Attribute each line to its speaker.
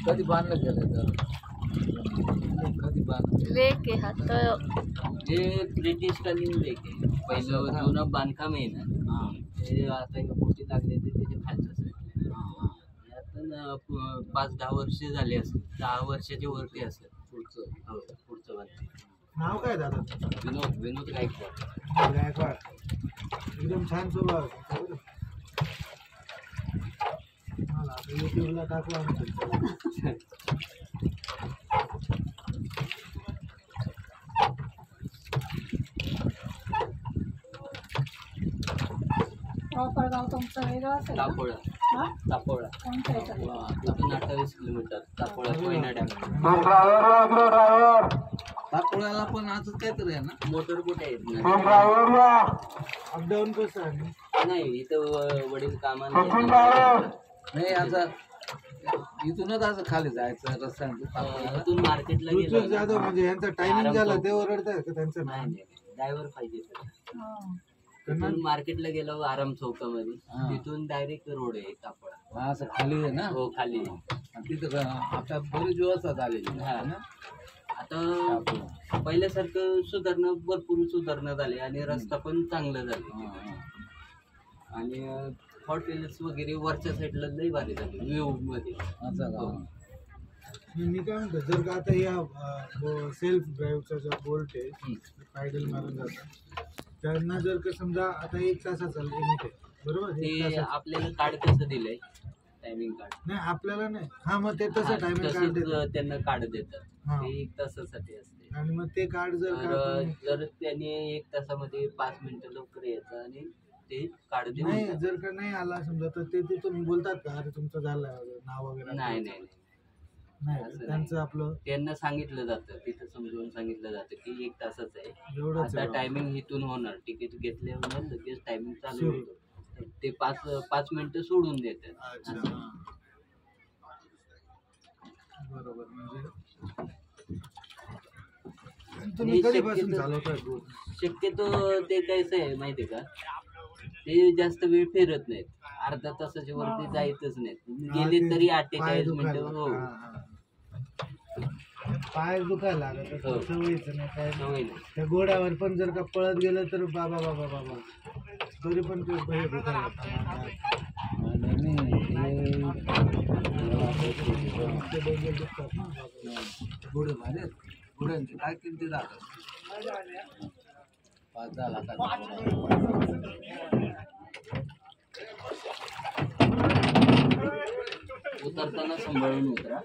Speaker 1: कधी बांधलं गेलं तर कधी बांधलं
Speaker 2: लेक आहे हा तळ.
Speaker 3: हे ब्रिटिशकालीन लेक आहे. पहिलं जुनं बांधकाम आहे ना, हे आता हे मोठी लागले ते त्याच्या खालच्या साईडला. आता 5-10 वर्ष झाले असेल, 10 वर्षाच्या वरती असेल पुढचं. हो, पुढचं बांधकाम.
Speaker 4: नाव काय दादा?
Speaker 3: विनोद गायकवाड.
Speaker 4: गायकवाड. एकदम छान स्वभाव आहे. मला आता युट्यूबला टाकू आमचं.
Speaker 2: गाव तुमचं वेगळं असेल ना?
Speaker 3: तापोळा.
Speaker 2: हा?
Speaker 3: तापोळा.
Speaker 2: कोणत्या ह्याच्यात?
Speaker 3: इथून 28 किलोमीटर तापोळा कोयना डॅम.
Speaker 1: तापोळ्याला पण असंच काहीतरी आहे ना,
Speaker 3: मोटर बोट आहेत ना.
Speaker 4: अपडाऊन कसं आहे?
Speaker 3: नाही, इथं वडील कामाला
Speaker 1: नाही आता इथूनच असं खाली जायचं रस्त्याने
Speaker 3: इथून मार्केटला
Speaker 4: ऋतुज
Speaker 3: गेलो.
Speaker 4: जाधव म्हणजे यांचं टायमिंग झालं ते ओरडताय का त्यांचं नाव?
Speaker 3: नाही, ड्रायव्हर पाहिजे तर.
Speaker 2: हा.
Speaker 3: तिथून मार्केटला गेलो आराम चौकामध्ये,
Speaker 1: हा.
Speaker 3: तिथून डायरेक्ट रोड आहे तापोळा.
Speaker 1: असं खाली आहे ना.
Speaker 3: हो, खाली.
Speaker 1: आणि तिथं आता बरीच व्यवस्था झालेली
Speaker 3: हा.
Speaker 1: आहे ना.
Speaker 3: आता पहिल्यासारखं भरपूर सुधारणा झाली आणि रस्ता पण चांगला झाले. आणि हॉटेल्स वगैरे वरच्या साईडला लई भारी झाले व्ह्यू मध्ये.
Speaker 1: असं का?
Speaker 4: मी काय म्हणतो, जर का आता या सेल्फ ड्राईव्हचा जो बोल्ट आहे पायडल मारून जातात, त्यांना जर का समजा आता 1 तासाचा लिमिट आहे बरोबर, 1
Speaker 3: ते
Speaker 4: तासाचं.
Speaker 3: आपल्याला कार्ड कसं दिलंय, टायमिंग कार्ड
Speaker 4: नाही आपल्याला नाही. हा मग ते तसं टायमिंग कार्ड देतात.
Speaker 3: तसंच त्यांना कार्ड देतात.
Speaker 4: हा.
Speaker 3: ते 1 तासासाठी असते.
Speaker 4: आणि मग ते कार्ड जर का
Speaker 3: तर
Speaker 4: आपण-
Speaker 3: जर त्याने 1 तासामध्ये 5 मिनिटं लवकर यायचं आणि ते कार्ड देऊन
Speaker 4: नाही
Speaker 3: टाकतात.
Speaker 4: जर का नाही आला समजा तर ते तिथून बोलतात का अरे तुमचं झालं नाव वगैरे?
Speaker 3: नाही नाही
Speaker 4: नाही
Speaker 3: असं
Speaker 4: त्यांचं आपलं
Speaker 3: त्यांना सांगितलं जातं, तिथं समजून सांगितलं जातं की 1 तासाचं आहे.
Speaker 4: एवढंच
Speaker 3: आता
Speaker 4: आहे.
Speaker 3: टायमिंग इथून होणार, तिकीट घेतल्यावर लगेच टायमिंग चालू
Speaker 4: सुरू.
Speaker 3: होतो. तर ते 5 मिनिटं सोडून देतात.
Speaker 4: अच्छा
Speaker 3: असं.
Speaker 4: हा. बरोबर. म्हणजे तुम्ही
Speaker 3: आणि
Speaker 4: कधीपासून
Speaker 3: शक्यतो-
Speaker 4: चालवताय बोट?
Speaker 3: शक्यतो ते कसं आहे माहिती आहे का, ते जास्त वेळ फिरत नाहीत. अर्धा तासाच्या वरती जायचंच नाहीत. गेले तरी
Speaker 4: पाय
Speaker 3: 48
Speaker 4: दुखायला
Speaker 3: मिनिटं. हो,
Speaker 4: हा, हा. पाय दुखायला लागत
Speaker 3: हो.
Speaker 4: सवयीचं नाही काय नाही.
Speaker 3: सवय नाही.
Speaker 4: त्या घोड्यावर पण जर का पळत गेलं तर बाबा बाबा बाबा तरी पण ते हे दुखायला लागतं. ते डेंजर दुखतात ना बाबा.
Speaker 1: घोडे भारी आहेत. घोड्यांची काय किमती राहतात? 5-10 लाखाचा
Speaker 3: उतरताना सांभाळून उतरा.